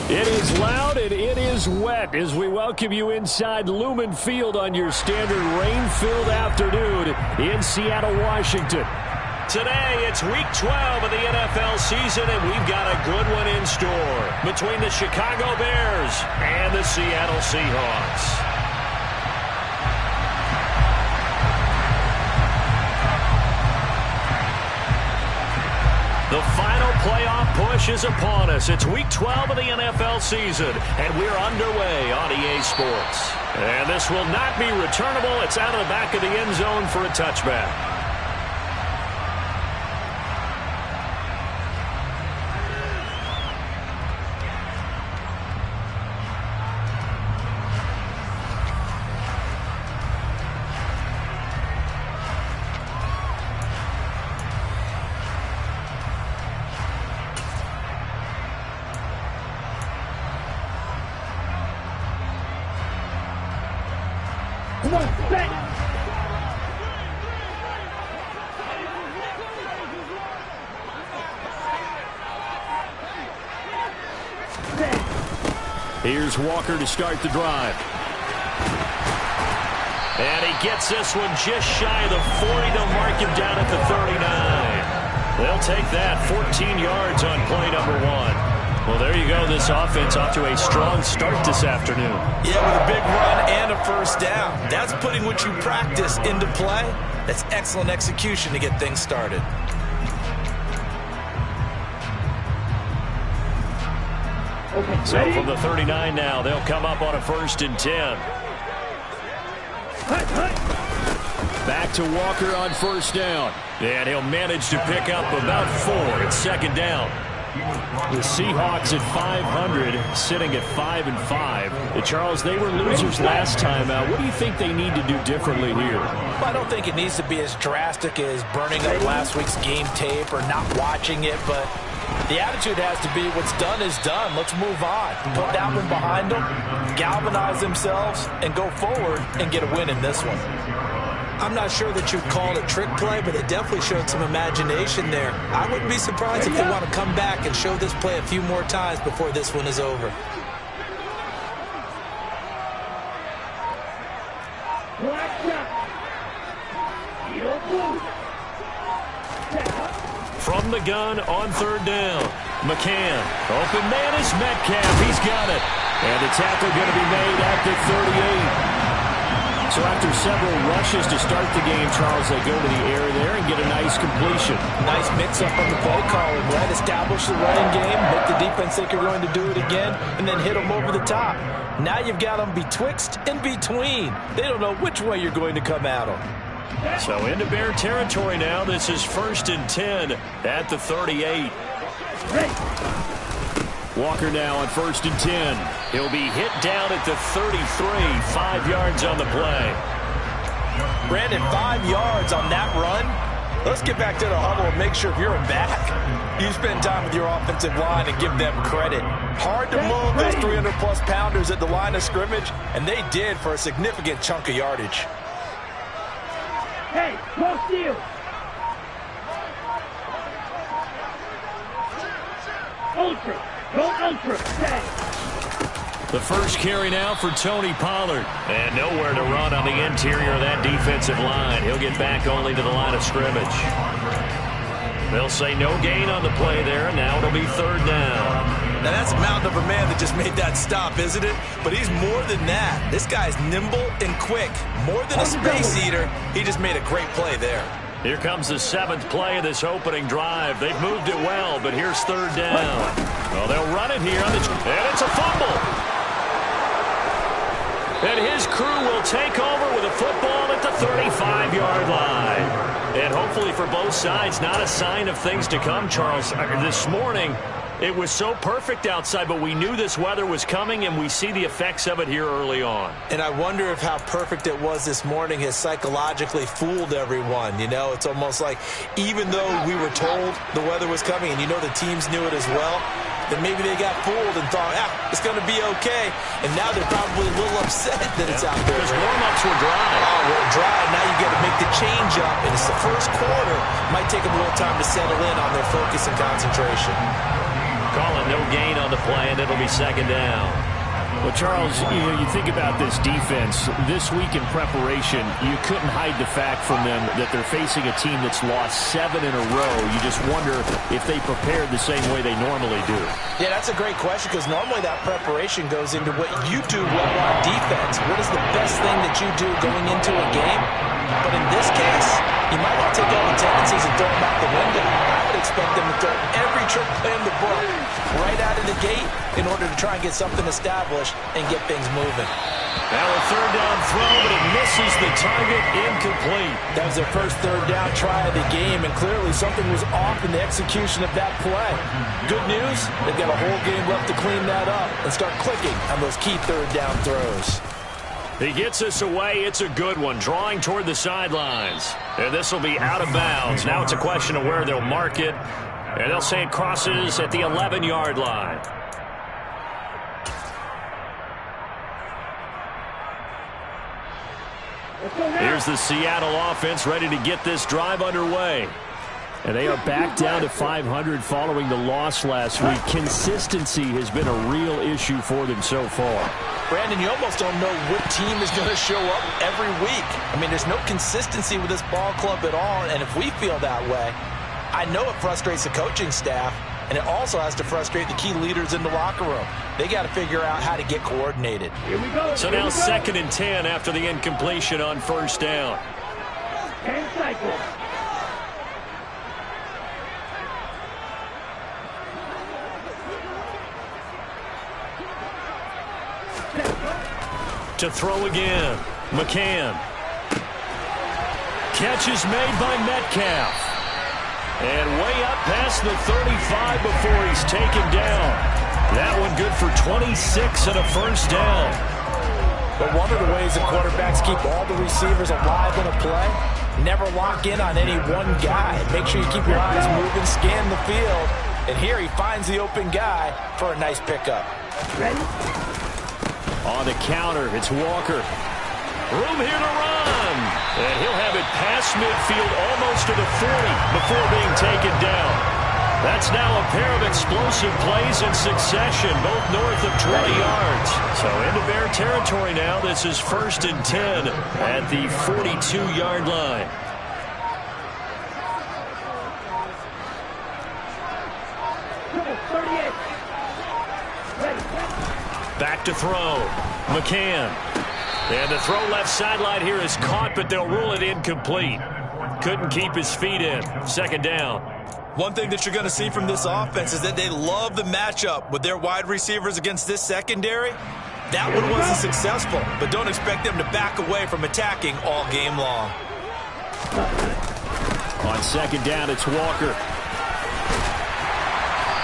It is loud and it is wet as we welcome you inside Lumen Field on your standard rain-filled afternoon in Seattle, Washington. Today, it's Week 12 of the NFL season, and we've got a good one in store between the Chicago Bears and the Seattle Seahawks. The final playoff push is upon us. It's Week 12 of the NFL season, and we're underway on EA Sports. And this will not be returnable. It's out of the back of the end zone for a touchback. Here's Walker to start the drive. And he gets this one just shy of the 40. They'll mark him down at the 39. They'll take that 14 yards on play number 1. Well, there you go. This offense off to a strong start this afternoon. Yeah, with a big run and a first down. That's putting what you practice into play. That's excellent execution to get things started. So from the 39 now, they'll come up on a 1st and 10. Back to Walker on 1st down. And he'll manage to pick up about 4. It's 2nd down. The Seahawks at 500, sitting at 5-5. Charles, they were losers last time out. What do you think they need to do differently here? Well, I don't think it needs to be as drastic as burning up last week's game tape or not watching it, but the attitude has to be what's done is done. Let's move on. Put that one behind them, galvanize themselves, and go forward and get a win in this one. I'm not sure that you'd call it trick play, but it definitely showed some imagination there. I wouldn't be surprised if they want to come back and show this play a few more times before this one is over. From the gun on 3rd down. McCann. Open man is Metcalf. He's got it. And the tackle going to be made at the 38. So after several rushes to start the game, Charles, they go to the air there and get a nice completion. Nice mix-up on the play calling, right? Establish the running game, make the defense think you're going to do it again, and then hit them over the top. Now you've got them betwixt and between. They don't know which way you're going to come at them. So into Bear territory now. This is 1st and 10 at the 38. Walker now on 1st and 10. He'll be hit down at the 33. 5 yards on the play. Brandon, 5 yards on that run. Let's get back to the huddle and make sure if you're back, you spend time with your offensive line and give them credit. Hard to move those 300-plus pounders at the line of scrimmage, and they did for a significant chunk of yardage. Hey, go steal! Ultra! Go ultra! Stay! The first carry now for Tony Pollard. And nowhere to run on the interior of that defensive line. He'll get back only to the line of scrimmage. They'll say no gain on the play there, and now it'll be 3rd down. Now that's a mountain of a man that just made that stop, isn't it? But he's more than that. This guy's nimble and quick. More than a space eater, he just made a great play there. Here comes the 7th play of this opening drive. They've moved it well, but here's 3rd down. Well, they'll run it here, and it's a fumble. And his crew will take over with a football at the 35-yard line. And hopefully for both sides, not a sign of things to come, Charles. This morning, it was so perfect outside, but we knew this weather was coming, and we see the effects of it here early on. And I wonder if how perfect it was this morning has psychologically fooled everyone. You know, it's almost like even though we were told the weather was coming, and you know the teams knew it as well, then maybe they got fooled and thought, it's going to be okay. And now they're probably a little upset that it's out there. Because warm-ups were dry. Oh, we're dry. Now you got to make the change up. And it's the first quarter. Might take them a little time to settle in on their focus and concentration. call it no gain on the play, and it'll be second down. Well, Charles, you think about this defense. This week in preparation, you couldn't hide the fact from them that they're facing a team that's lost 7 in a row. You just wonder if they prepared the same way they normally do. Yeah, that's a great question, because normally that preparation goes into what you do well on defense. What is the best thing that you do going into a game? But in this case, you might want to take all the tendencies and throw them out the window. I would expect them to throw every trick play in the book right out of the gate in order to try and get something established and get things moving. Now a third down throw, but it misses the target, incomplete. That was their first third down try of the game, and clearly something was off in the execution of that play. Good news, they've got a whole game left to clean that up and start clicking on those key third down throws. He gets us away. It's a good one, drawing toward the sidelines. And this will be out of bounds. Now it's a question of where they'll mark it. And they'll say it crosses at the 11-yard line. Here's the Seattle offense ready to get this drive underway. And they are back down to 500 following the loss last week. Consistency has been a real issue for them so far. Brandon, you almost don't know what team is going to show up every week. I mean, there's no consistency with this ball club at all, and if we feel that way, I know it frustrates the coaching staff, and it also has to frustrate the key leaders in the locker room. They got to figure out how to get coordinated. Here we go. So now 2nd and 10 after the incompletion on first down. 10 cycles. To throw again, McCann. Catch is made by Metcalf. And way up past the 35 before he's taken down. That one good for 26 and a first down. But one of the ways that quarterbacks keep all the receivers alive in a play, never lock in on any one guy. Make sure you keep your eyes moving, scan the field. And here he finds the open guy for a nice pickup. Ready? On the counter, it's Walker. Room here to run. And he'll have it past midfield almost to the 40 before being taken down. That's now a pair of explosive plays in succession, both north of 20 yards. So into Bear territory now. This is 1st and 10 at the 42-yard line. Back to throw. McCann. And the throw left sideline here is caught, but they'll rule it incomplete. Couldn't keep his feet in. 2nd down. One thing that you're going to see from this offense is that they love the matchup with their wide receivers against this secondary. That one wasn't successful, but don't expect them to back away from attacking all game long. On 2nd down, it's Walker.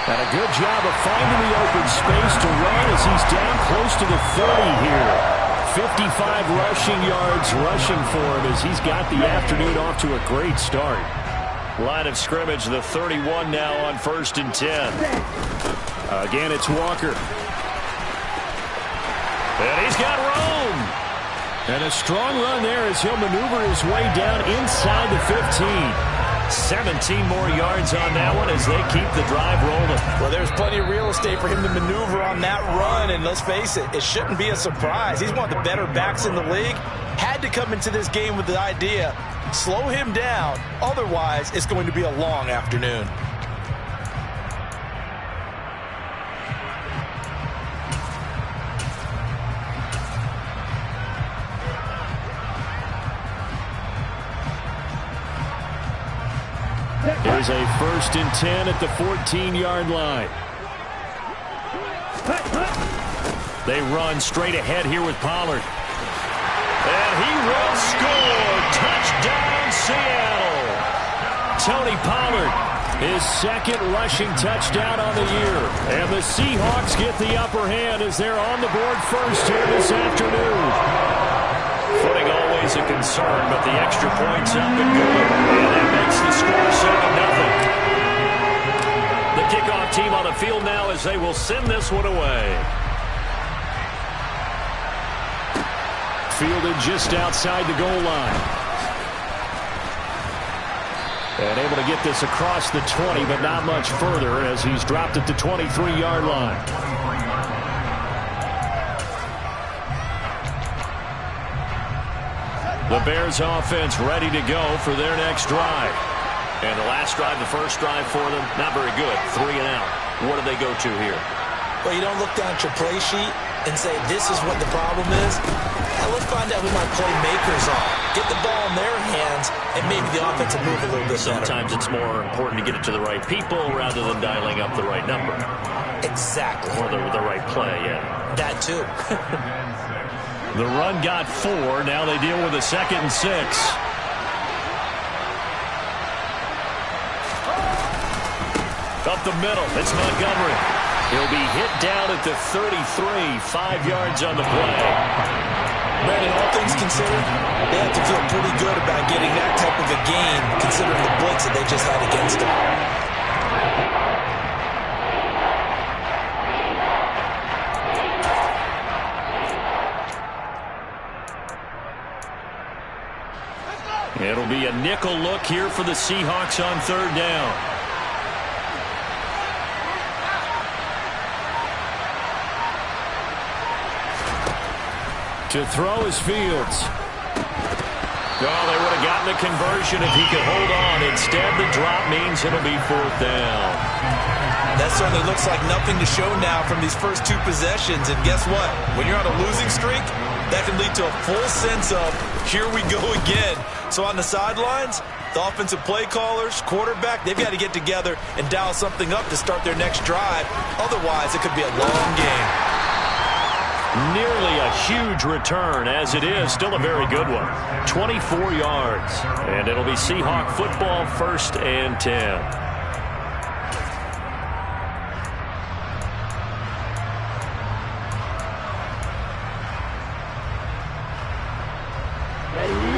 And a good job of finding the open space to run as he's down close to the 30 here. 55 rushing yards rushing for him as he's got the afternoon off to a great start. Line of scrimmage, the 31 now on 1st and 10. Again, it's Walker. And he's got room. And a strong run there as he'll maneuver his way down inside the 15. 17 more yards on that one as they keep the drive rolling. Well, there's plenty of real estate for him to maneuver on that run, and let's face it, it shouldn't be a surprise. He's one of the better backs in the league. Had to come into this game with the idea, slow him down, otherwise it's going to be a long afternoon. Here's a 1st and 10 at the 14-yard line. They run straight ahead here with Pollard. And he will score. Touchdown, Seattle. Tony Pollard, his 2nd rushing touchdown on the year. And the Seahawks get the upper hand as they're on the board first here this afternoon. Footing always a concern, but the extra point's up and good. And that makes the score 7-0. The kickoff team on the field now as they will send this one away. Fielded just outside the goal line. And able to get this across the 20, but not much further as he's dropped at the 23-yard line. The Bears offense ready to go for their next drive. And the last drive, the first drive for them, not very good. 3 and out. What do they go to here? Well, you don't look down at your play sheet and say, this is what the problem is. Now let's find out who my playmakers are. Get the ball in their hands, and maybe the offense will move a little bit Sometimes better. It's more important to get it to the right people rather than dialing up the right number. Exactly. Or the right play, yeah. That too. The run got 4. Now they deal with a 2nd and 6. Up the middle, it's Montgomery. He'll be hit down at the 33, 5 yards on the play. Brandon, all things considered, they have to feel pretty good about getting that type of a gain, considering the blitz that they just had against them. It'll be a nickel look here for the Seahawks on 3rd down. To throw is Fields. Oh, they would have gotten the conversion if he could hold on. Instead, the drop means it'll be 4th down. That certainly looks like nothing to show now from these first 2 possessions. And guess what? When you're on a losing streak, that can lead to a full sense of, here we go again. So on the sidelines, the offensive play callers, quarterback, they've got to get together and dial something up to start their next drive. Otherwise, it could be a long game. Nearly a huge return, as it is. Still a very good one. 24 yards. And it'll be Seahawk football, 1st and 10.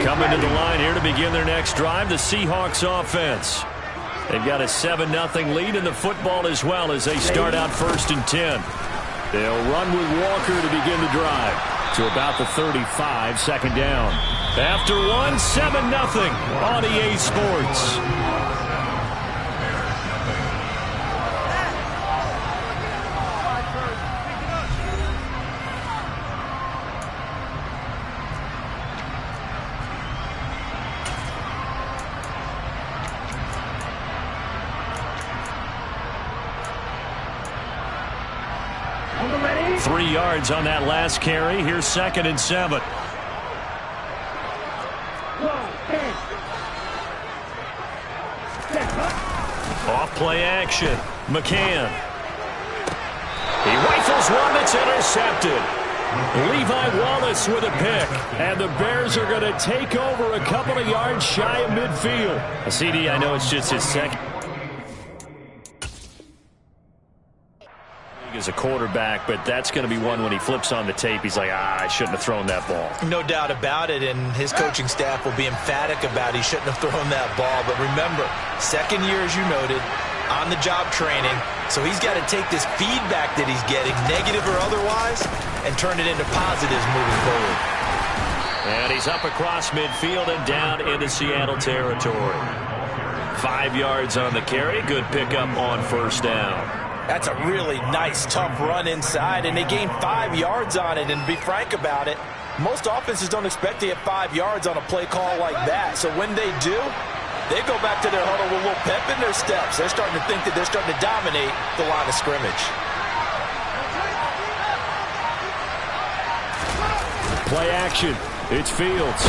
Coming to the line here to begin their next drive, the Seahawks offense. They've got a 7-0 lead in the football as well as they start out 1st and 10. They'll run with Walker to begin the drive to about the 35, 2nd down. After 1, 7-0 on EA Sports. On the ready. 3 yards on that last carry. Here's 2nd and 7. Off play action. McCann. He rifles one that's intercepted. Levi Wallace with a pick. And the Bears are going to take over a couple of yards shy of midfield. A CD, I know it's just his second. As a quarterback, but that's going to be one when he flips on the tape, he's like, I shouldn't have thrown that ball. No doubt about it, and his coaching staff will be emphatic about he shouldn't have thrown that ball. But remember, 2nd year, as you noted, on-the-job training, so he's got to take this feedback that he's getting, negative or otherwise, and turn it into positives moving forward. And he's up across midfield and down into Seattle territory. 5 yards on the carry, good pickup on 1st down. That's a really nice, tough run inside, and they gained 5 yards on it. And to be frank about it, most offenses don't expect to get 5 yards on a play call like that. So when they do, they go back to their huddle with a little pep in their steps. They're starting to think that they're starting to dominate the line of scrimmage. Play action. It's Fields.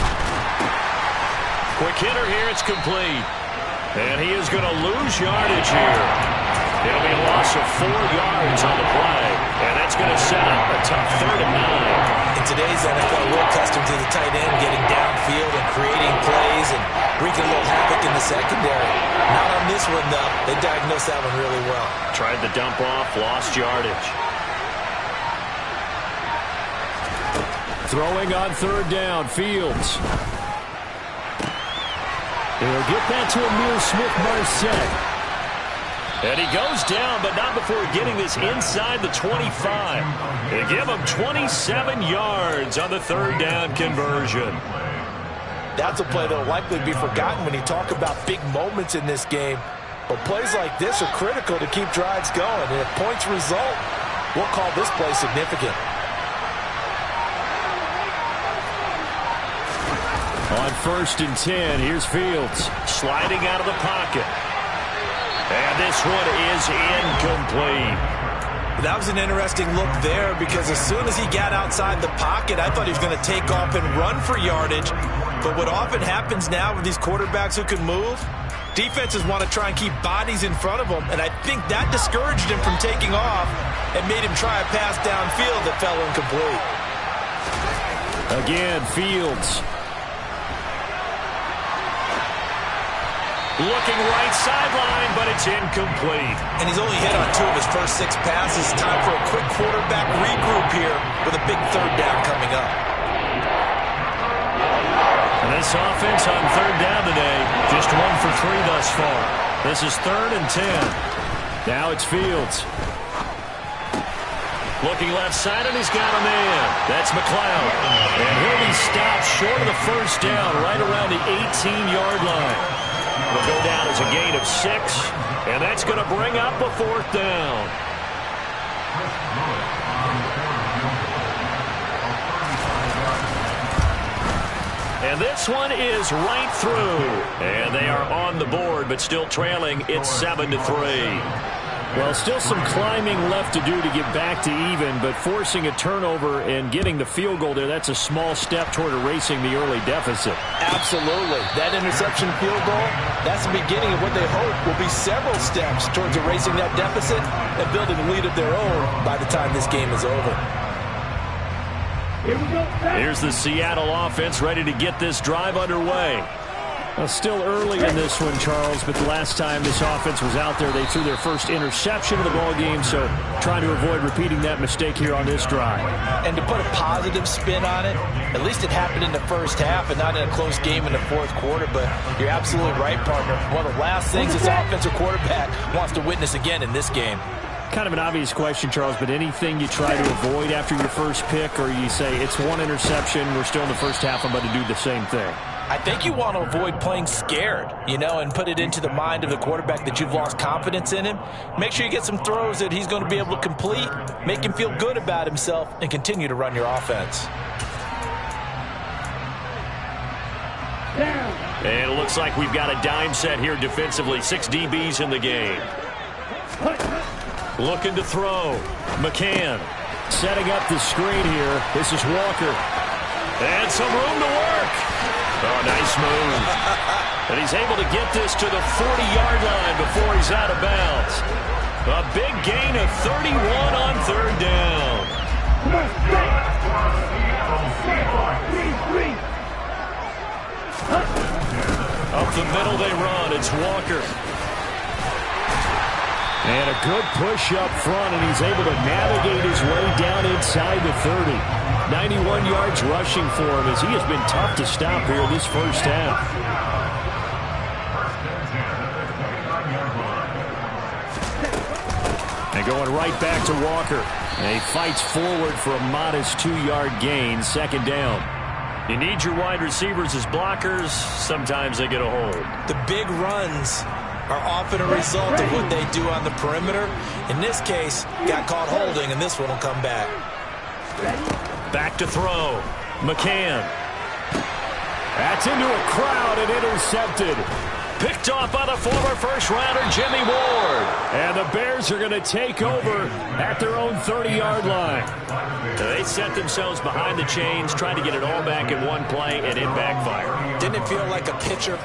Quick hitter here. It's complete. And he is going to lose yardage here. It'll be a loss of 4 yards on the play. And that's going to set up a tough 3rd and 9. In today's NFL, we're accustomed to the tight end getting downfield and creating plays and wreaking a little havoc in the secondary. Not on this one, though. They diagnosed that one really well. Tried the dump off, lost yardage. Throwing on 3rd down, Fields. They'll get that to Emil Smith-Marset. And he goes down, but not before getting this inside the 25. They give him 27 yards on the 3rd down conversion. That's a play that will likely be forgotten when you talk about big moments in this game. But plays like this are critical to keep drives going. And if points result, we'll call this play significant. On 1st and 10, here's Fields sliding out of the pocket. And this one is incomplete. That was an interesting look there because as soon as he got outside the pocket, I thought he was going to take off and run for yardage. But what often happens now with these quarterbacks who can move, defenses want to try and keep bodies in front of them, and I think that discouraged him from taking off and made him try a pass downfield that fell incomplete. Again, Fields. Looking right sideline, but it's incomplete. And he's only hit on 2 of his first 6 passes. Time for a quick quarterback regroup here with a big 3rd down coming up. And this offense on 3rd down today, just 1 for 3 thus far. This is 3rd and 10. Now it's Fields. Looking left side, and he's got a man. That's McLeod. And he'll be stopped short of the 1st down, right around the 18-yard line. It'll go down as a gain of 6, and that's going to bring up a 4th down. And this one is right through. And they are on the board, but still trailing. It's 7-3. Well, still some climbing left to do to get back to even, but forcing a turnover and getting the field goal there, that's a small step toward erasing the early deficit. Absolutely. That interception field goal, that's the beginning of what they hope will be several steps towards erasing that deficit and building a lead of their own by the time this game is over. Here's the Seattle offense ready to get this drive underway. Well, still early in this one, Charles, but the last time this offense was out there, they threw their first interception of the ball game, so trying to avoid repeating that mistake here on this drive. And to put a positive spin on it, at least it happened in the first half and not in a close game in the 4th quarter, but you're absolutely right, partner. One of the last things this offensive quarterback wants to witness again in this game. Kind of an obvious question, Charles, but anything you try to avoid after your first pick, or you say it's 1 interception, we're still in the first half, I'm about to do the same thing? I think you want to avoid playing scared, and put it into the mind of the quarterback that you've lost confidence in him. Make sure you get some throws that he's going to be able to complete, make him feel good about himself, and continue to run your offense. And it looks like we've got a dime set here defensively. 6 DBs in the game. Looking to throw. McCann setting up the screen here. This is Walker. And some room to work. Oh, nice move. And he's able to get this to the 40-yard line before he's out of bounds. A big gain of 31 on 3rd down. Up the middle they run. It's Walker. And a good push up front, and he's able to navigate his way down inside the 30. 91 yards rushing for him as he has been tough to stop here this first half. And going right back to Walker. And he fights forward for a modest 2-yard gain, 2nd down. You need your wide receivers as blockers. Sometimes they get a hold. The big runs are often a result of what they do on the perimeter. In this case, got caught holding, and this one will come back. Back to throw. McCann. That's into a crowd and intercepted. Picked off by the former first-rounder Jimmy Ward. And the Bears are going to take over at their own 30-yard line. They set themselves behind the chains, trying to get it all back in one play, and it backfired. Didn't it feel like a pitcher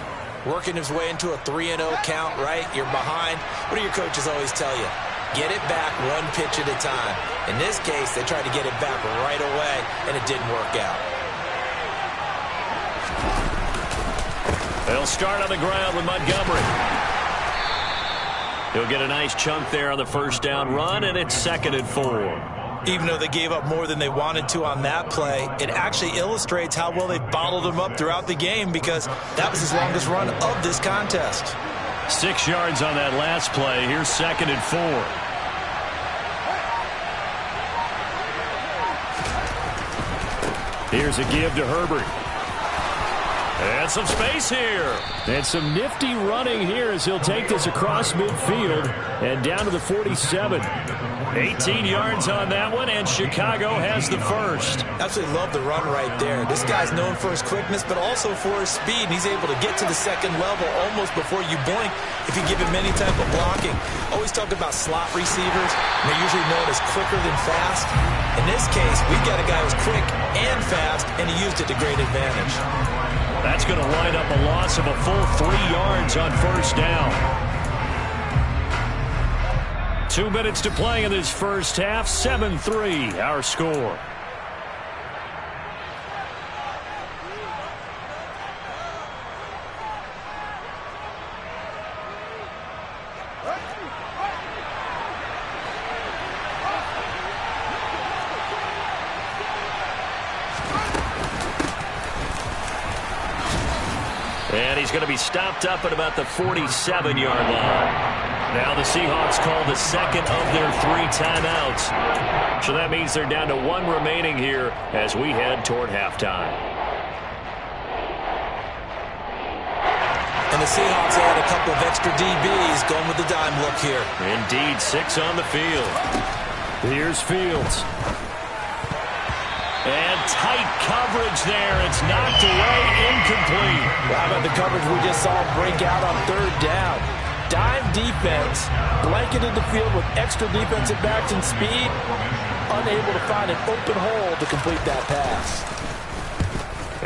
working his way into a 3-0 count, right? You're behind. What do your coaches always tell you? Get it back 1 pitch at a time. In this case, they tried to get it back right away, and it didn't work out. They'll start on the ground with Montgomery. He'll get a nice chunk there on the 1st down run, and it's 2nd and 4. Even though they gave up more than they wanted to on that play, it actually illustrates how well they bottled them up throughout the game because that was his longest run of this contest. 6 yards on that last play. Here's 2nd and 4. Here's a give to Herbert. And some space here. And some nifty running here as he'll take this across midfield and down to the 47. 18 yards on that one, and Chicago has the first. Absolutely love the run right there. This guy's known for his quickness, but also for his speed. He's able to get to the second level almost before you blink if you give him any type of blocking. Always talk about slot receivers, and they're usually known as quicker than fast. In this case, we've got a guy who's quick and fast, and he used it to great advantage. That's going to line up a loss of a full 3 yards on first down. 2 minutes to play in this first half. 7-3 our score. And he's going to be stopped up at about the 47-yard line. Now the Seahawks call the second of their 3 timeouts. So that means they're down to 1 remaining here as we head toward halftime. And the Seahawks add a couple of extra DBs going with the dime look here. Indeed, 6 on the field. Here's Fields. And tight coverage there. It's knocked away, incomplete. Well, how about the coverage we just saw break out on third down? Dime defense, blanketed the field with extra defensive backs and speed, unable to find an open hole to complete that pass.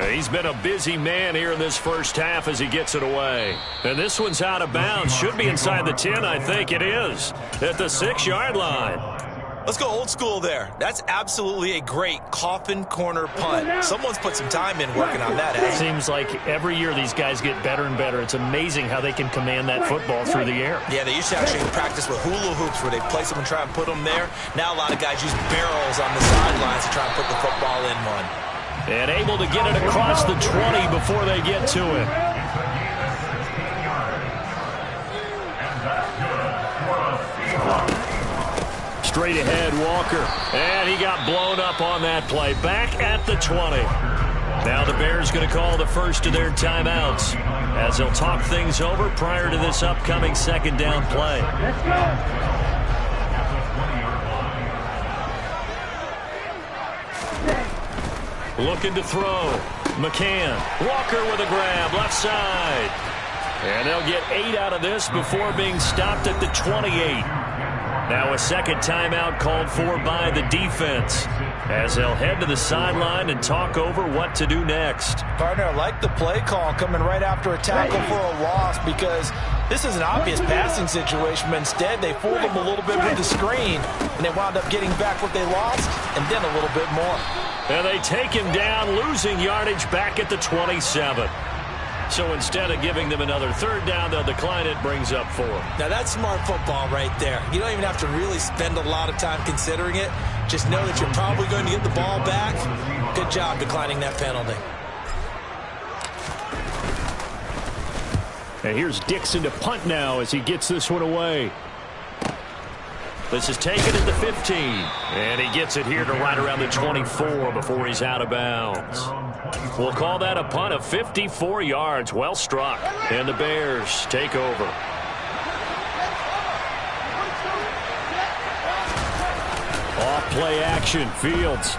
He's been a busy man here in this first half as he gets it away. And this one's out of bounds. Should be inside the 10, I think it is, at the 6-yard line. Let's go old school there. That's absolutely a great coffin corner punt. Someone's put some time in working on that. It seems like every year these guys get better and better. It's amazing how they can command that football through the air. Yeah, they used to actually practice with hula hoops where they place them and try and put them there. Now a lot of guys use barrels on the sidelines to try and put the football in one. And able to get it across the 20 before they get to it. Straight ahead, Walker. And he got blown up on that play. Back at the 20. Now the Bears going to call the first of their timeouts as they'll talk things over prior to this upcoming second down play. Let's go. Looking to throw. McCann. Walker with a grab. Left side. And they'll get 8 out of this before being stopped at the 28. Now a second timeout called for by the defense as they'll head to the sideline and talk over what to do next. Partner, I like the play call coming right after a tackle for a loss because this is an obvious passing situation, but instead they fooled them a little bit with the screen, and they wound up getting back what they lost and then a little bit more. And they take him down, losing yardage back at the 27. So instead of giving them another third down, they'll decline it, brings up 4. Now that's smart football right there. You don't even have to really spend a lot of time considering it. Just know that you're probably going to get the ball back. Good job declining that penalty. And here's Dixon to punt now as he gets this one away. This is taken at the 15. And he gets it here to right around the 24 before he's out of bounds. We'll call that a punt of 54 yards. Well struck. And the Bears take over. Off play action. Fields.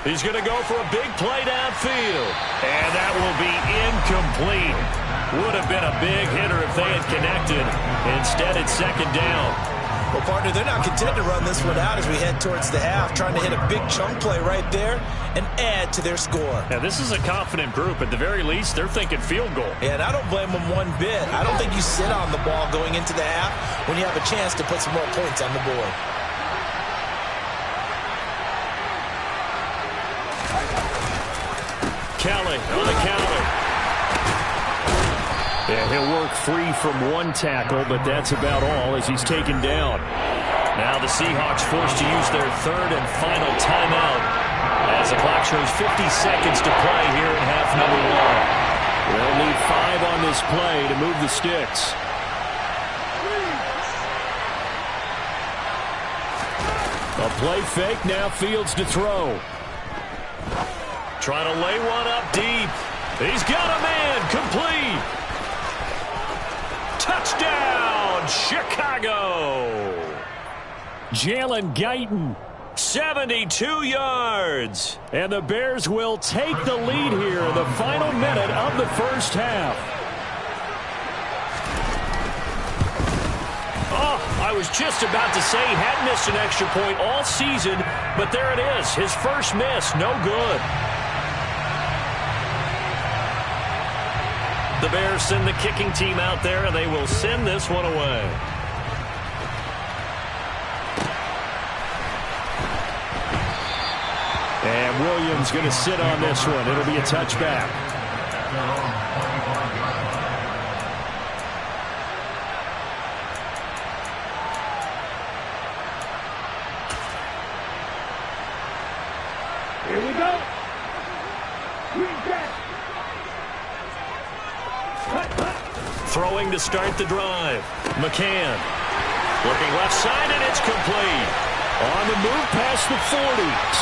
He's going to go for a big play downfield. And that will be incomplete. Would have been a big hitter if they had connected. Instead, it's second down. Well, partner, they're not content to run this one out as we head towards the half, trying to hit a big chunk play right there and add to their score. Now, this is a confident group. At the very least, they're thinking field goal. Yeah, and I don't blame them one bit. I don't think you sit on the ball going into the half when you have a chance to put some more points on the board. Kelly on the counter. And he'll work free from one tackle, but that's about all as he's taken down. Now the Seahawks forced to use their third and final timeout as the clock shows 50 seconds to play here in half number 1. They'll need 5 on this play to move the sticks. A play fake, now Fields to throw. Trying to lay one up deep. He's got a man, complete. Touchdown, Chicago. Jalen Guyton, 72 yards. And the Bears will take the lead here in the final minute of the first half. I was just about to say he had missed an extra point all season, but there it is. His first miss, no good. The Bears send the kicking team out there, and they will send this one away. And Williams going to sit on this one. It'll be a touchback. Here we go. Throwing to start the drive. McCann. Looking left side, and it's complete. On the move past the 40.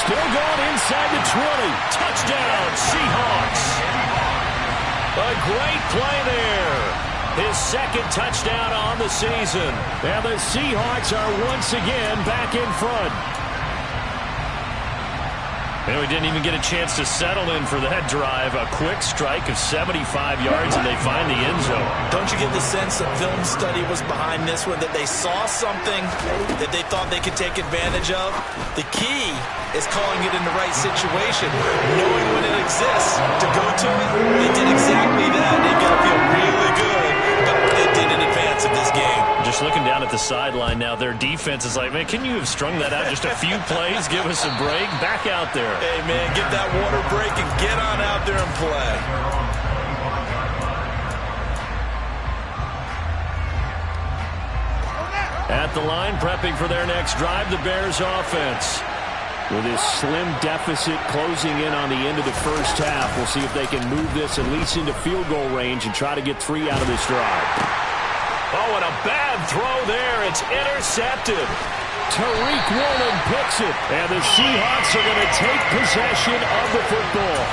Still going inside the 20. Touchdown, Seahawks. A great play there. His second touchdown on the season. And the Seahawks are once again back in front. And we didn't even get a chance to settle in for that drive. A quick strike of 75 yards, and they find the end zone. Don't you get the sense that film study was behind this one, that they saw something that they thought they could take advantage of? The key is calling it in the right situation, knowing when it exists to go to it. They did exactly that. They've got to feel really good about what they did in advance of this game. Just looking down at the sideline now, their defense is like, man, can you have strung that out just a few plays? Give us a break. Back out there. Hey, man, get that water break and get on out there and play. At the line, prepping for their next drive, the Bears offense. With this slim deficit closing in on the end of the first half, we'll see if they can move this at least into field goal range and try to get 3 out of this drive. Oh, and a bad throw there. It's intercepted. Tariq Woolen picks it, and the Seahawks are going to take possession of the football.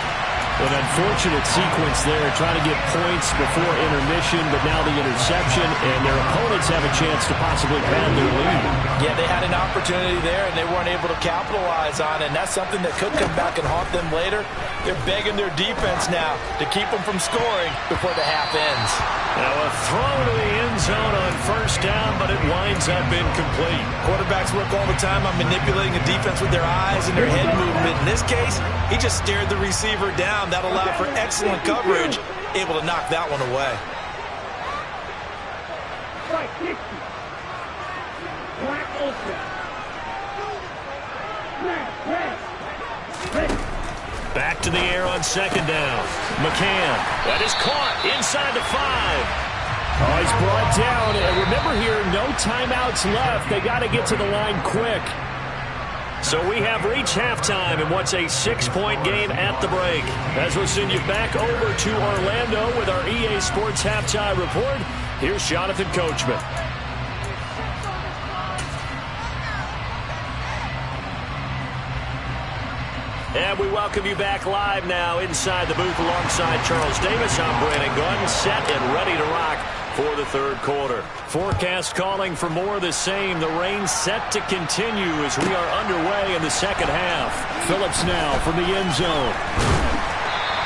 An unfortunate sequence there, trying to get points before intermission, but now the interception, and their opponents have a chance to possibly pad their lead. Yeah, they had an opportunity there, and they weren't able to capitalize on it, and that's something that could come back and haunt them later. They're begging their defense now to keep them from scoring before the half ends. Now a throw to the end zone on first down, but it winds up incomplete. Quarterbacks work all the time on manipulating a defense with their eyes and their head movement. In this case, he just stared the receiver down. That allowed for excellent coverage, able to knock that one away. Back to the air on second down. McCann. That is caught inside the 5. Oh, he's brought down. And remember here, no timeouts left. They got to get to the line quick. So we have reached halftime in what's a 6-point game at the break. As we'll send you back over to Orlando with our EA Sports Halftime Report, here's Jonathan Coachman. And we welcome you back live now inside the booth alongside Charles Davis. I'm Brandon Gunn, set and ready to rock for the third quarter. Forecast calling for more of the same. The rain set to continue as we are underway in the second half. Phillips now from the end zone.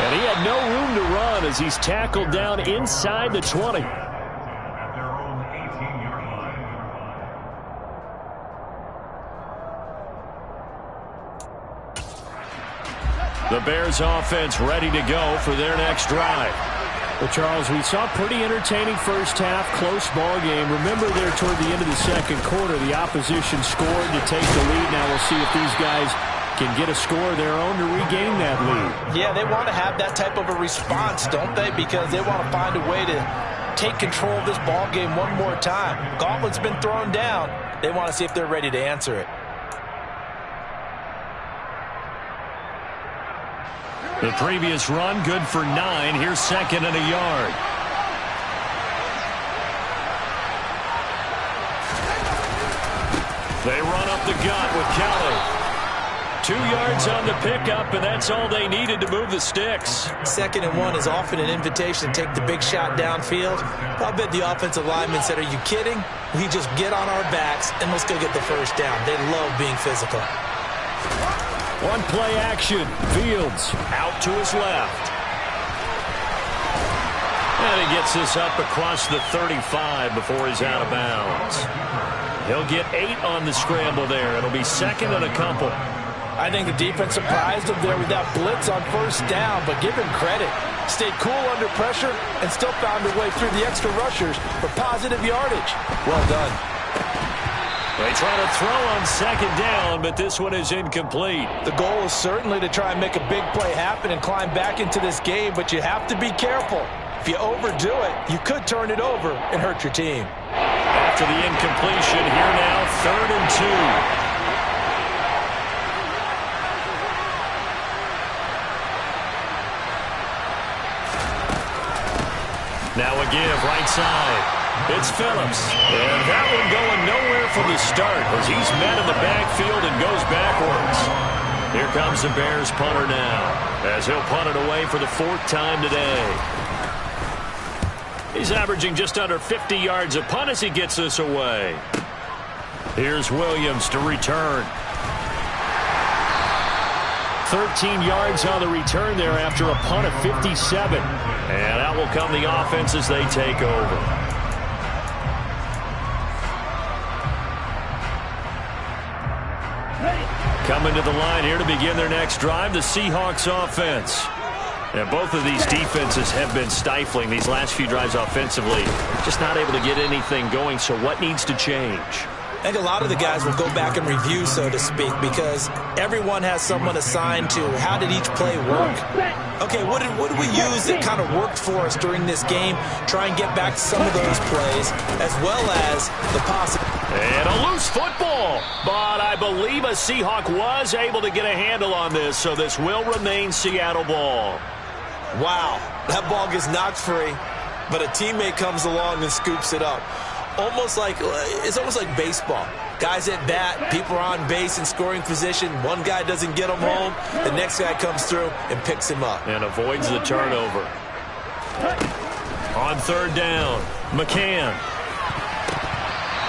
And he had no room to run as he's tackled down inside the 20. The Bears offense ready to go for their next drive. Well, Charles, we saw a pretty entertaining first half, close ball game. Remember there toward the end of the second quarter, the opposition scored to take the lead. Now we'll see if these guys can get a score of their own to regain that lead. Yeah, they want to have that type of a response, don't they? Because they want to find a way to take control of this ball game one more time. Gauntlet's been thrown down. They want to see if they're ready to answer it. The previous run, good for 9. Here's second and a yard. They run up the gut with Kelly. 2 yards on the pickup, and that's all they needed to move the sticks. 2nd and 1 is often an invitation to take the big shot downfield. I bet the offensive lineman said, are you kidding? We just get on our backs, and let's go get the first down. They love being physical. One play action. Fields out to his left. And he gets this up across the 35 before he's out of bounds. He'll get 8 on the scramble there. It'll be 2nd and a couple. I think the defense surprised him there with that blitz on 1st down, but give him credit. Stayed cool under pressure and still found a way through the extra rushers for positive yardage. Well done. They try to throw on 2nd down, but this one is incomplete. The goal is certainly to try and make a big play happen and climb back into this game, but you have to be careful. If you overdo it, you could turn it over and hurt your team. After the incompletion, here now, 3rd and 2. Now a give, right side. It's Phillips. And that one going nowhere from the start as he's met in the backfield and goes backwards. Here comes the Bears punter now as he'll punt it away for the 4th time today. He's averaging just under 50 yards a punt as he gets this away. Here's Williams to return. 13 yards on the return there after a punt of 57. And out will come the offense as they take over. Coming to the line here to begin their next drive, the Seahawks offense. And both of these defenses have been stifling these last few drives offensively. Just not able to get anything going, so what needs to change? I think a lot of the guys will go back and review, so to speak, because everyone has someone assigned to how did each play work. Okay, what did we use that kind of worked for us during this game? Try and get back to some of those plays, as well as the possible. And a loose football, but I believe a Seahawk was able to get a handle on this, so this will remain Seattle ball. Wow, that ball gets knocked free, but a teammate comes along and scoops it up. It's almost like baseball. Guys at bat, people are on base in scoring position. One guy doesn't get him home. The next guy comes through and picks him up. And avoids the turnover. On 3rd down, McCann.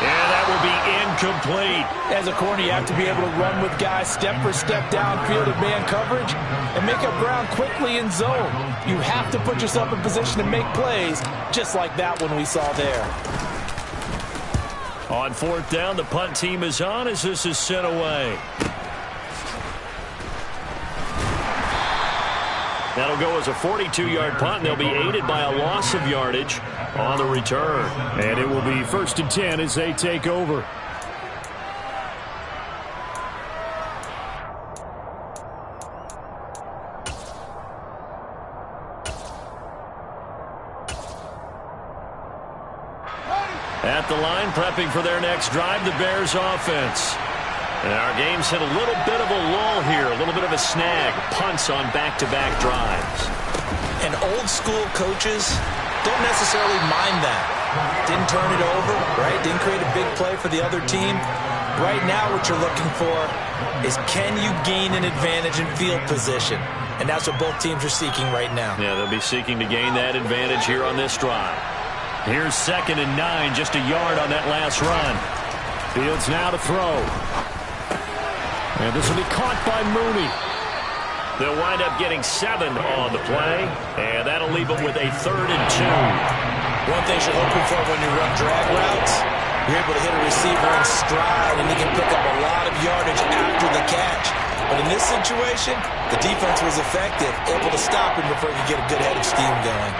And that will be incomplete. As a corner, you have to be able to run with guys step for step downfield in man coverage and make up ground quickly in zone. You have to put yourself in position to make plays, just like that one we saw there. On 4th down, the punt team is on as this is sent away. That'll go as a 42-yard punt, and they'll be aided by a loss of yardage on the return. And it will be 1st and 10 as they take over. At the line, prepping for their next drive, the Bears offense. And our game's hit a little bit of a lull here, a little bit of a snag. Punts on back-to-back drives. And old-school coaches don't necessarily mind that. Didn't turn it over, right? Didn't create a big play for the other team. Right now what you're looking for is can you gain an advantage in field position? And that's what both teams are seeking right now. Yeah, they'll be seeking to gain that advantage here on this drive. Here's 2nd and 9, just a yard on that last run. Fields now to throw. And this will be caught by Mooney. They'll wind up getting 7 on the play, and that'll leave them with a 3rd and 2. One thing you're hoping for when you run drag routes, you're able to hit a receiver in stride, and he can pick up a lot of yardage after the catch. But in this situation, the defense was effective, able to stop him before he could get a good head of steam going.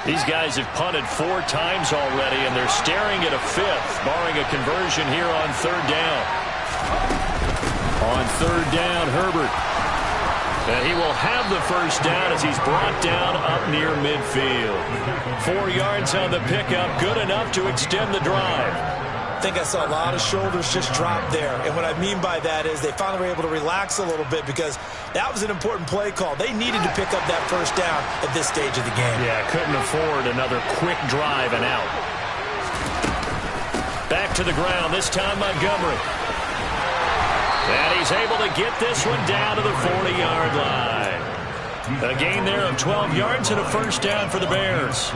These guys have punted 4 times already, and they're staring at a 5th, barring a conversion here on 3rd down. On 3rd down, Herbert. And he will have the first down as he's brought down up near midfield. 4 yards on the pickup, good enough to extend the drive. I think I saw a lot of shoulders just drop there. And what I mean by that is they finally were able to relax a little bit because that was an important play call. They needed to pick up that first down at this stage of the game. Yeah, couldn't afford another quick drive and out. Back to the ground, this time Montgomery. And he's able to get this one down to the 40-yard line. A gain there of 12 yards and a first down for the Bears.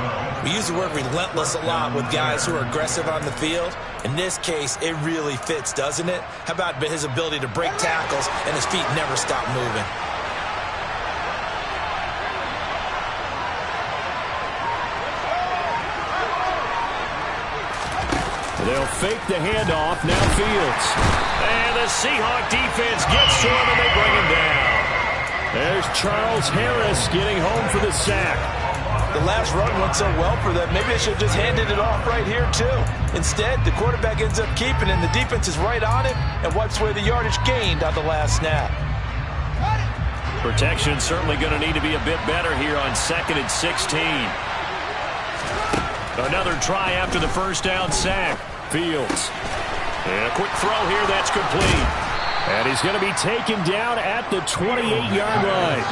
We use the word relentless a lot with guys who are aggressive on the field. In this case, it really fits, doesn't it? How about his ability to break tackles and his feet never stop moving? They'll fake the handoff, now Fields. And the Seahawk defense gets to him and they bring him down. There's Charles Harris getting home for the sack. The last run went so well for them, maybe they should have just handed it off right here too. Instead, the quarterback ends up keeping it, and the defense is right on it and wipes away the yardage gained on the last snap. Protection certainly going to need to be a bit better here on 2nd and 16. Another try after the first down sack. Fields. And a quick throw here that's complete. And he's going to be taken down at the 28-yard line.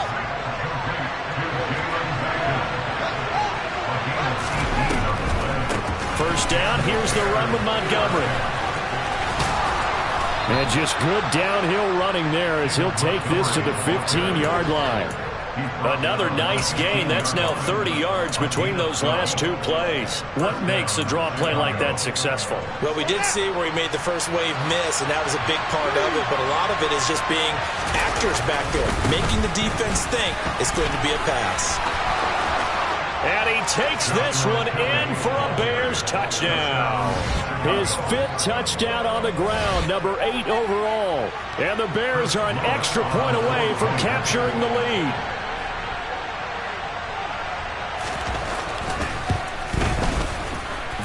First down, here's the run with Montgomery. And just good downhill running there as he'll take this to the 15-yard line. Another nice gain. That's now 30 yards between those last two plays. What makes a draw play like that successful? Well, we did see where he made the first wave miss, and that was a big part of it. But a lot of it is just being actors back there, making the defense think it's going to be a pass. And he takes this one in for a Bears touchdown. His 5th touchdown on the ground, number 8 overall. And the Bears are an extra point away from capturing the lead.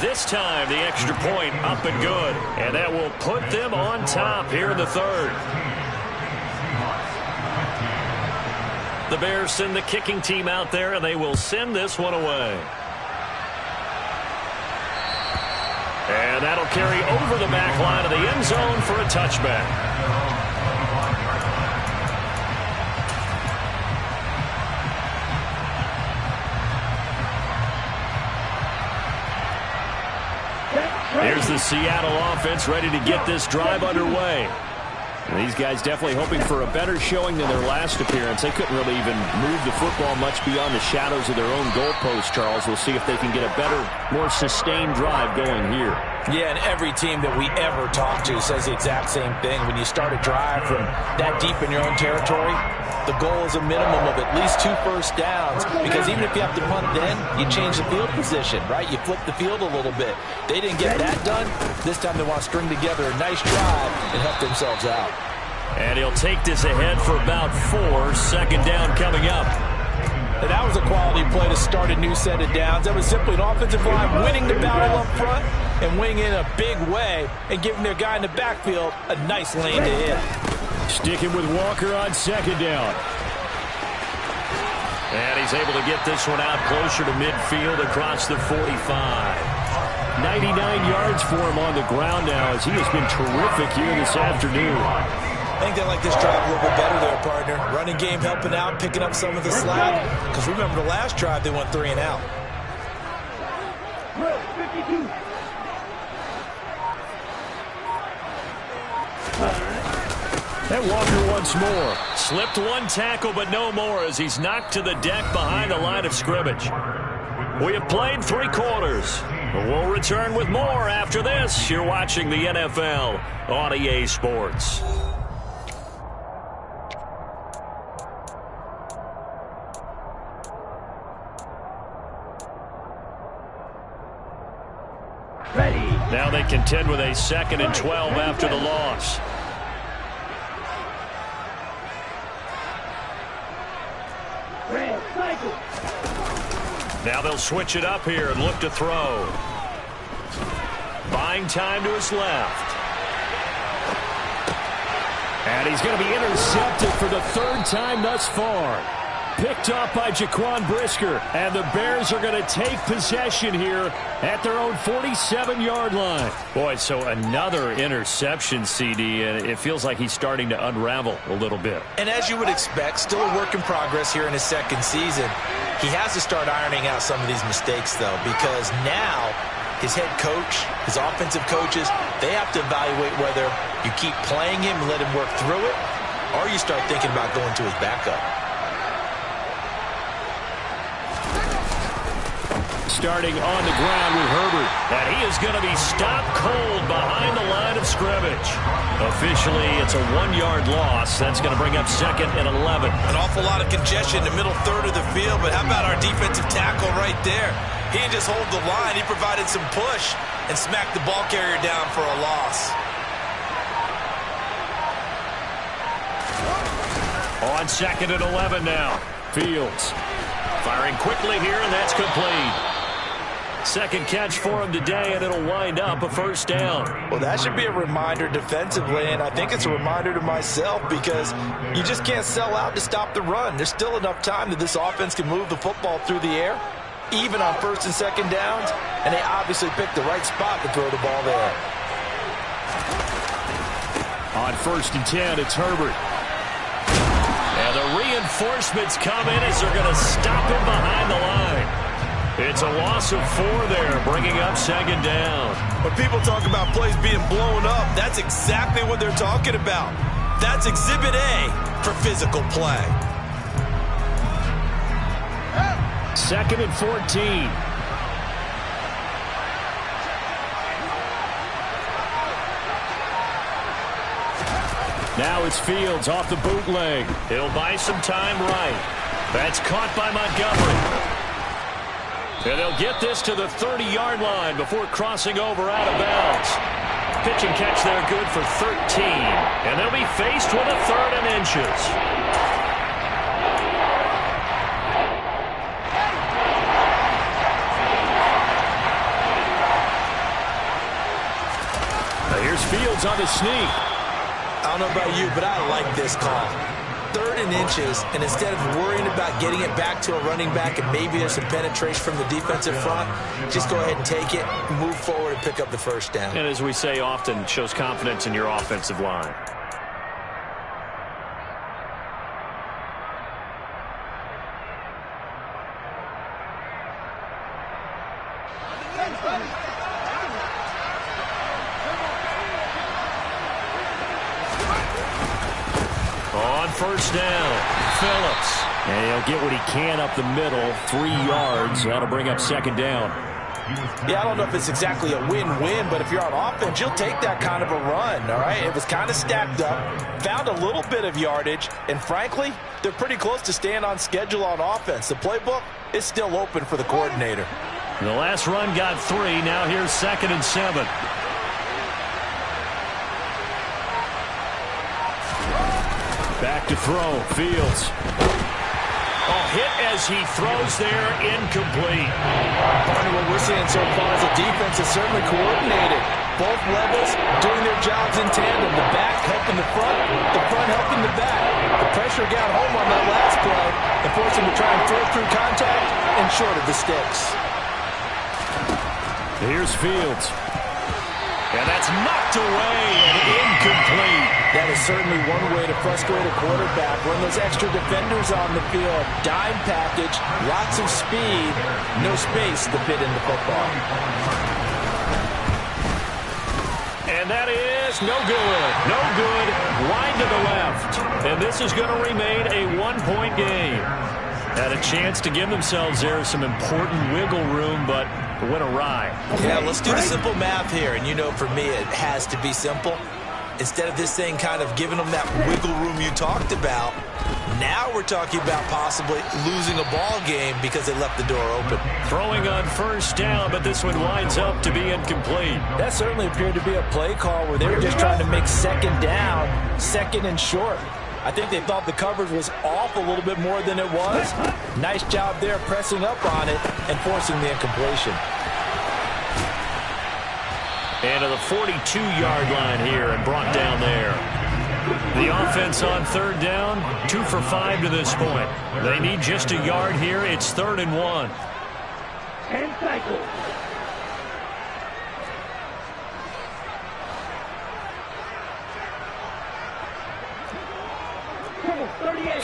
This time, the extra point up and good. And that will put them on top here in the 3rd. The Bears send the kicking team out there, and they will send this one away. And that'll carry over the back line of the end zone for a touchback. Here's the Seattle offense ready to get this drive underway. And these guys definitely hoping for a better showing than their last appearance. They couldn't really even move the football much beyond the shadows of their own goalpost, Charles. We'll see if they can get a better, more sustained drive going here. Yeah, and every team that we ever talk to says the exact same thing. When you start a drive from that deep in your own territory, the goal is a minimum of at least 2 first downs, because even if you have to punt then, you change the field position, right? You flip the field a little bit. They didn't get that done. This time they want to string together a nice drive and help themselves out. And he'll take this ahead for about 4. Second down coming up. And that was a quality play to start a new set of downs. That was simply an offensive line winning the battle up front and winning in a big way and giving their guy in the backfield a nice lane to hit. Sticking with Walker on second down. And he's able to get this one out closer to midfield across the 45. 99 yards for him on the ground now as he has been terrific here this afternoon. I think they like this drive a little bit better there, partner. Running game helping out, picking up some of the slack. Because remember, the last drive they went 3 and out. And Walker once more. Slipped one tackle, but no more as he's knocked to the deck behind the line of scrimmage. We have played 3 quarters. We'll return with more after this. You're watching the NFL on EA Sports. Now they contend with a 2nd and 12 after the loss. Now they'll switch it up here and look to throw. Buying time to his left. And he's going to be intercepted for the 3rd time thus far. Picked off by Jaquan Brisker. And the Bears are going to take possession here at their own 47-yard line. Boy, so another interception, CD, and it feels like he's starting to unravel a little bit. And as you would expect, still a work in progress here in his 2nd season. He has to start ironing out some of these mistakes, though, because now his head coach, his offensive coaches, they have to evaluate whether you keep playing him and let him work through it, or you start thinking about going to his backup. Starting on the ground with Herbert. And he is going to be stopped cold behind the line of scrimmage. Officially, it's a 1-yard loss. That's going to bring up 2nd and 11. An awful lot of congestion in the middle third of the field, but how about our defensive tackle right there? He didn't just hold the line. He provided some push and smacked the ball carrier down for a loss. On 2nd and 11 now. Fields firing quickly here, and that's complete. Second catch for him today, and it'll wind up a first down. Well, that should be a reminder defensively, and I think it's a reminder to myself because you just can't sell out to stop the run. There's still enough time that this offense can move the football through the air, even on 1st and 2nd downs, and they obviously picked the right spot to throw the ball there. On 1st and 10, it's Herbert. And the reinforcements come in as they're going to stop him behind the line. It's a loss of 4 there, bringing up 2nd down. When people talk about plays being blown up, that's exactly what they're talking about. That's Exhibit A for physical play. 2nd and 14. Now it's Fields off the bootleg. He'll buy some time right. That's caught by Montgomery. And they'll get this to the 30-yard line before crossing over out of bounds. Pitch and catch there good for 13. And they'll be faced with a 3rd and inches. Now here's Fields on the sneak. I don't know about you, but I like this call. 3rd and inches, and instead of worrying about getting it back to a running back and maybe there's some penetration from the defensive front, just go ahead and take it, move forward, and pick up the first down. And as we say often, shows confidence in your offensive line. On 1st down, Phillips. And he'll get what he can up the middle, 3 yards. That'll bring up 2nd down. Yeah, I don't know if it's exactly a win-win, but if you're on offense, you'll take that kind of a run, all right? It was kind of stacked up, found a little bit of yardage, and frankly, they're pretty close to staying on schedule on offense. The playbook is still open for the coordinator. The last run got 3. Now here's 2nd and 7. Back to throw. Fields. Hit as he throws there, incomplete. Partner, what we're seeing so far is the defense is certainly coordinated. Both levels doing their jobs in tandem. The back helping the front helping the back. The pressure got home on that last play and forced him to try and throw through contact and short of the sticks. Here's Fields. And that's knocked away and incomplete. That is certainly one way to frustrate a quarterback. Run those extra defenders on the field. Dime package, lots of speed, no space to fit in the football. And that is no good. No good. Wide to the left. And this is going to remain a 1-point game. Had a chance to give themselves there some important wiggle room, but went awry. Yeah, let's do the simple math here. And you know, for me, it has to be simple. Instead of this thing kind of giving them that wiggle room you talked about, now we're talking about possibly losing a ball game because they left the door open. Throwing on 1st down, but this one winds up to be incomplete. That certainly appeared to be a play call where they were just trying to make 2nd down, 2nd and short. I think they thought the coverage was off a little bit more than it was. Nice job there pressing up on it and forcing the incompletion. And to the 42-yard line here and brought down there. The offense on 3rd down, 2 for 5 to this point. They need just a yard here. It's 3rd and 1. 10 cycles.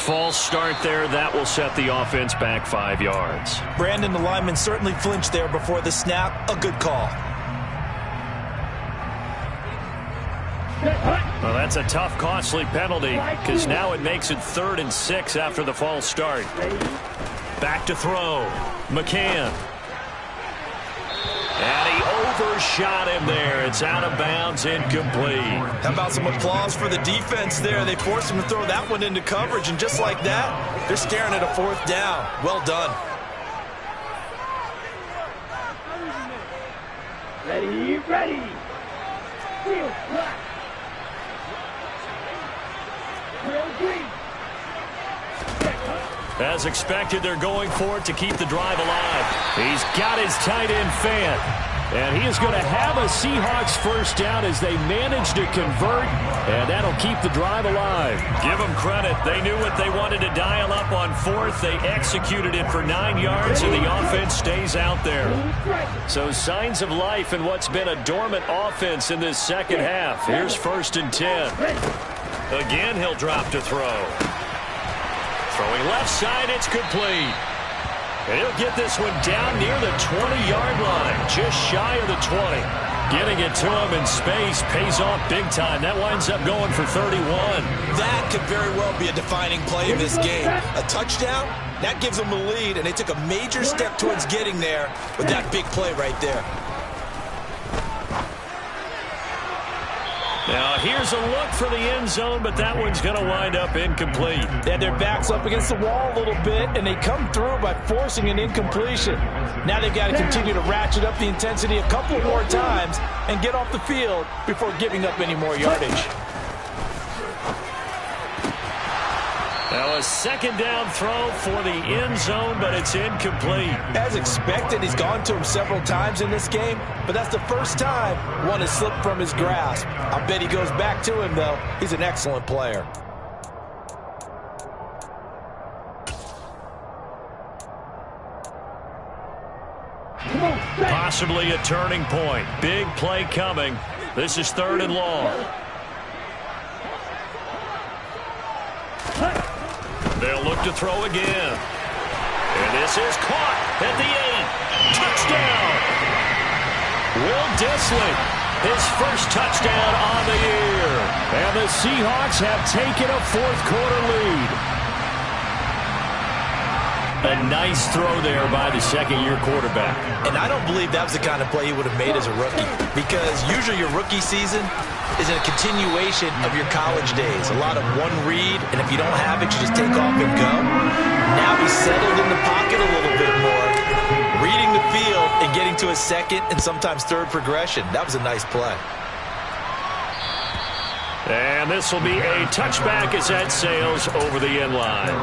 False start there. That will set the offense back 5 yards. Brandon, the lineman, certainly flinched there before the snap. A good call. Well, that's a tough, costly penalty because now it makes it 3rd and 6 after the false start. Back to throw. McCann. And he overshot him there. It's out of bounds, incomplete. How about some applause for the defense there? They forced him to throw that one into coverage, and just like that, they're staring at a 4th down. Well done. Ready, ready. Field black. Real green. As expected, they're going for it to keep the drive alive. He's got his tight end fan. And he is going to have a Seahawks first down as they manage to convert. And that'll keep the drive alive. Give them credit. They knew what they wanted to dial up on 4th. They executed it for 9 yards, and the offense stays out there. So signs of life in what's been a dormant offense in this second half. Here's 1st and 10. Again, he'll drop to throw. Throwing left side, it's complete. And he'll get this one down near the 20-yard line, just shy of the 20. Getting it to him in space pays off big time. That winds up going for 31. That could very well be a defining play in this game. A touchdown, that gives them the lead, and they took a major step towards getting there with that big play right there. Now, here's a look for the end zone, but that one's going to wind up incomplete. They had their backs up against the wall a little bit, and they come through by forcing an incompletion. Now they've got to continue to ratchet up the intensity a couple more times and get off the field before giving up any more yardage. Now a 2nd down throw for the end zone, but it's incomplete. As expected, he's gone to him several times in this game, but that's the first time one has slipped from his grasp. I bet he goes back to him, though. He's an excellent player. Possibly a turning point. Big play coming. This is 3rd and long. They'll look to throw again. And this is caught at the 8. Touchdown! Will Dissly, his first touchdown on the year. And the Seahawks have taken a 4th-quarter lead. A nice throw there by the 2nd-year quarterback. And I don't believe that was the kind of play he would have made as a rookie, because usually your rookie season is a continuation of your college days. A lot of one read, and if you don't have it, you just take off and go. Now he's settled in the pocket a little bit more, reading the field and getting to a 2nd and sometimes 3rd progression. That was a nice play. And this will be a touchback as that sails over the end line.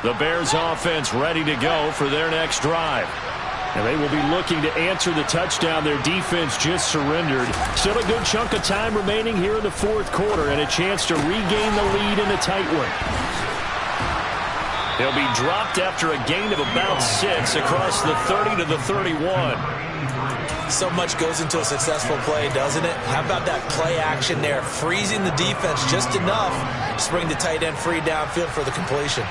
The Bears offense ready to go for their next drive. And they will be looking to answer the touchdown their defense just surrendered. Still a good chunk of time remaining here in the 4th quarter and a chance to regain the lead in a tight one. He'll be dropped after a gain of about 6 across the 30 to the 31. So much goes into a successful play, doesn't it? How about that play action there, freezing the defense just enough to bring the tight end free downfield for the completion.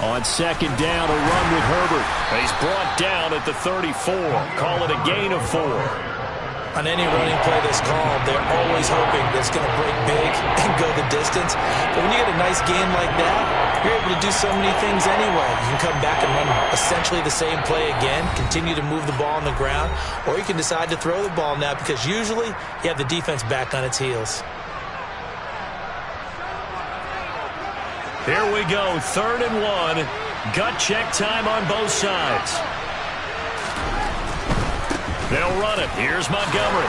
On 2nd down, a run with Herbert. He's brought down at the 34. Call it a gain of 4. On any running play that's called, they're always hoping that it's going to break big and go the distance. But when you get a nice gain like that, you're able to do so many things anyway. You can come back and run essentially the same play again, continue to move the ball on the ground, or you can decide to throw the ball now because usually you have the defense back on its heels. Here we go, 3rd and 1. Gut check time on both sides. They'll run it. Here's Montgomery.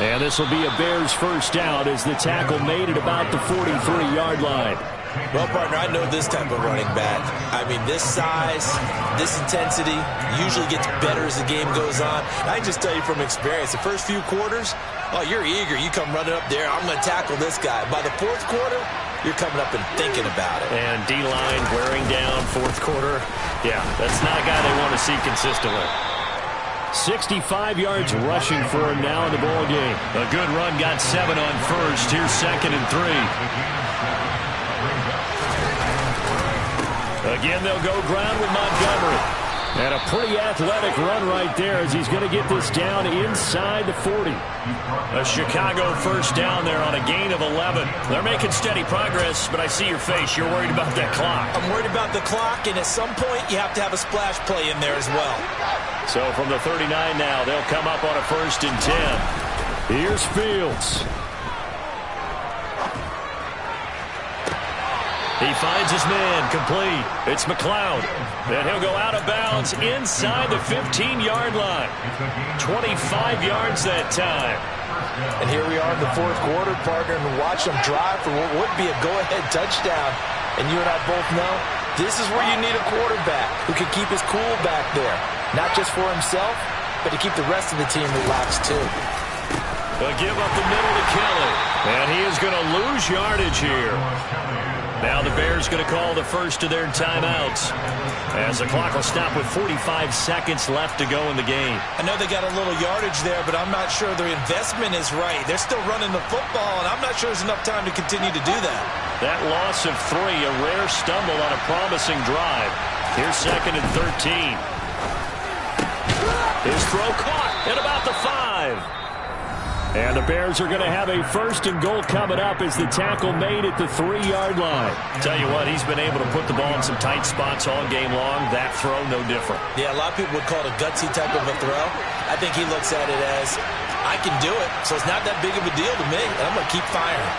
And this will be a Bears first down as the tackle made at about the 43-yard line. Well, partner, I know this type of running back. I mean, this size, this intensity usually gets better as the game goes on. And I just tell you from experience, the first few quarters, oh, you're eager. You come running up there, I'm going to tackle this guy. By the 4th quarter, you're coming up and thinking about it. And D-line wearing down fourth quarter. Yeah, that's not a guy they want to see consistently. 65 yards rushing for him now in the ball game. A good run, got 7 on first. Here's 2nd and 3. Again, they'll go ground with Montgomery. And a pretty athletic run right there as he's going to get this down inside the 40. A Chicago first down there on a gain of 11. They're making steady progress, but I see your face. You're worried about that clock. I'm worried about the clock, and at some point you have to have a splash play in there as well. So from the 39 now, they'll come up on a 1st and 10. Here's Fields. He finds his man, complete. It's McLeod. And he'll go out of bounds inside the 15-yard line. 25 yards that time. And here we are in the fourth quarter, partner, and watch them drive for what would be a go-ahead touchdown. And you and I both know this is where you need a quarterback who can keep his cool back there. Not just for himself, but to keep the rest of the team relaxed too. They'll give up the middle to Kelly. And he is going to lose yardage here. Now the Bears going to call the first of their timeouts as the clock will stop with 45 seconds left to go in the game. I know they got a little yardage there, but I'm not sure their investment is right. They're still running the football, and I'm not sure there's enough time to continue to do that. That loss of 3, a rare stumble on a promising drive. Here's 2nd and 13. His throw caught at about the 5. And the Bears are going to have a 1st and goal coming up as the tackle made at the 3-yard line. Tell you what, he's been able to put the ball in some tight spots all game long. That throw, no different. Yeah, a lot of people would call it a gutsy type of a throw. I think he looks at it as, I can do it, so it's not that big of a deal to me, and I'm going to keep firing.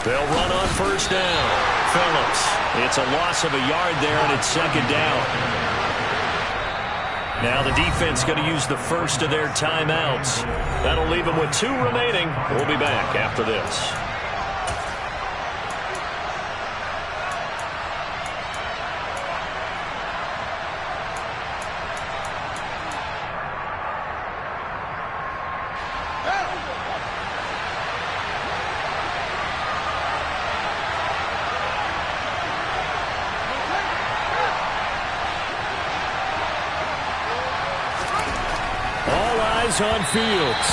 They'll run on 1st down. Phillips. It's a loss of a yard there, and it's 2nd down. Now the defense going to use the first of their timeouts. That'll leave them with 2 remaining. We'll be back after this. On Fields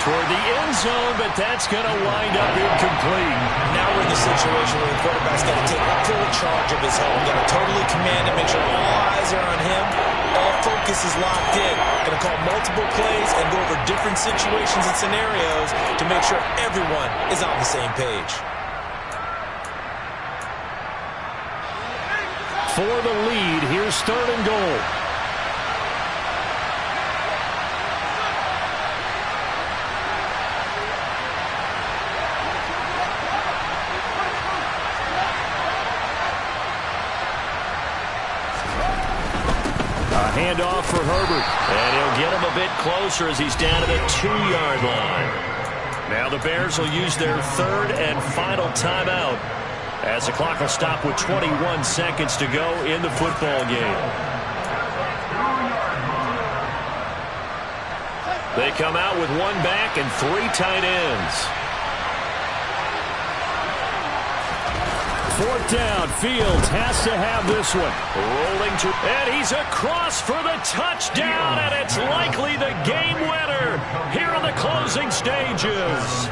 toward the end zone, but that's going to wind up incomplete. Now we're in the situation where the quarterback's got to take full charge of his home. Got to totally command it, make sure all eyes are on him. All focus is locked in. Going to call multiple plays and go over different situations and scenarios to make sure everyone is on the same page. For the lead, here's 3rd and goal. Handoff for Herbert. And he'll get him a bit closer as he's down to the 2-yard line. Now the Bears will use their 3rd and final timeout as the clock will stop with 21 seconds to go in the football game. They come out with 1 back and 3 tight ends. 4th down. Fields has to have this one. Rolling to, and he's across for the touchdown, and it's likely the game winner here in the closing stages.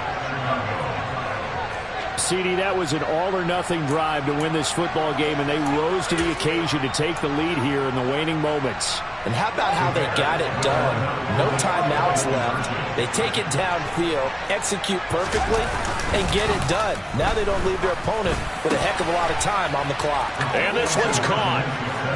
CD, that was an all-or-nothing drive to win this football game, and they rose to the occasion to take the lead here in the waning moments. And how about how they got it done? No timeouts left. They take it downfield, execute perfectly, and get it done. Now they don't leave their opponent with a heck of a lot of time on the clock. And this one's caught.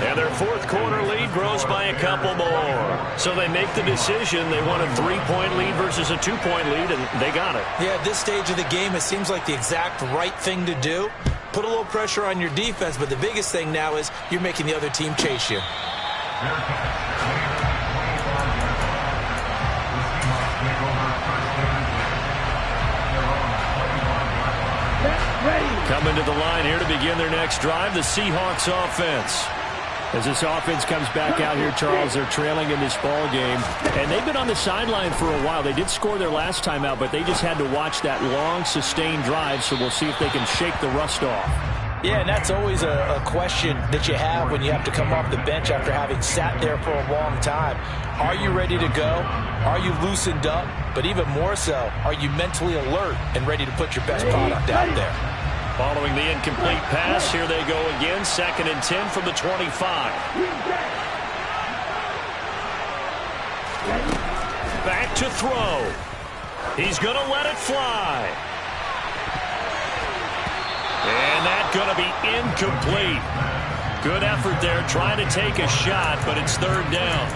And their 4th quarter lead grows by a couple more. So they make the decision. They want a 3-point lead versus a 2-point lead, and they got it. Yeah, at this stage of the game, it seems like the exact right thing to do. Put a little pressure on your defense, but the biggest thing now is you're making the other team chase you. Coming to the line here to begin their next drive, the Seahawks offense. As this offense comes back out here, Charles, they're trailing in this ball game. And they've been on the sideline for a while. They did score their last time out, but they just had to watch that long, sustained drive, so we'll see if they can shake the rust off. Yeah, and that's always a question that you have when you have to come off the bench after having sat there for a long time. Are you ready to go? Are you loosened up? But even more so, are you mentally alert and ready to put your best product out there? Following the incomplete pass, here they go again. 2nd and 10 from the 25. Back to throw. He's going to let it fly. And that's going to be incomplete. Good effort there trying to take a shot, but it's 3rd down.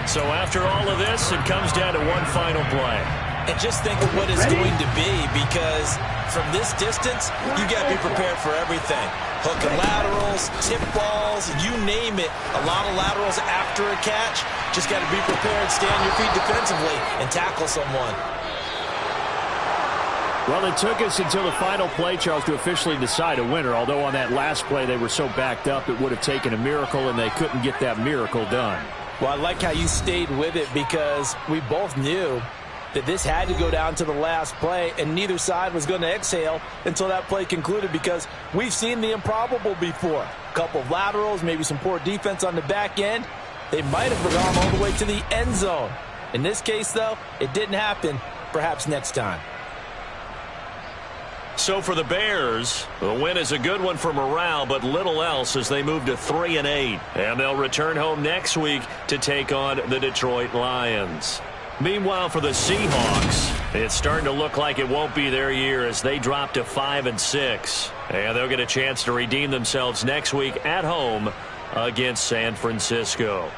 So after all of this, it comes down to one final play. And just think of what it's going to be, because from this distance, you got to be prepared for everything. Hook and laterals, tip balls, you name it. A lot of laterals after a catch. Just got to be prepared, stay on your feet defensively, and tackle someone. Well, it took us until the final play, Charles, to officially decide a winner. Although on that last play they were so backed up, it would have taken a miracle, and they couldn't get that miracle done. Well, I like how you stayed with it, because we both knew that this had to go down to the last play, and neither side was going to exhale until that play concluded, because we've seen the improbable before. A couple of laterals, maybe some poor defense on the back end. They might have gone all the way to the end zone. In this case, though, it didn't happen. Perhaps next time. So for the Bears, the win is a good one for morale, but little else as they move to 3-8. And they'll return home next week to take on the Detroit Lions. Meanwhile, for the Seahawks, it's starting to look like it won't be their year as they drop to 5-6. And they'll get a chance to redeem themselves next week at home against San Francisco.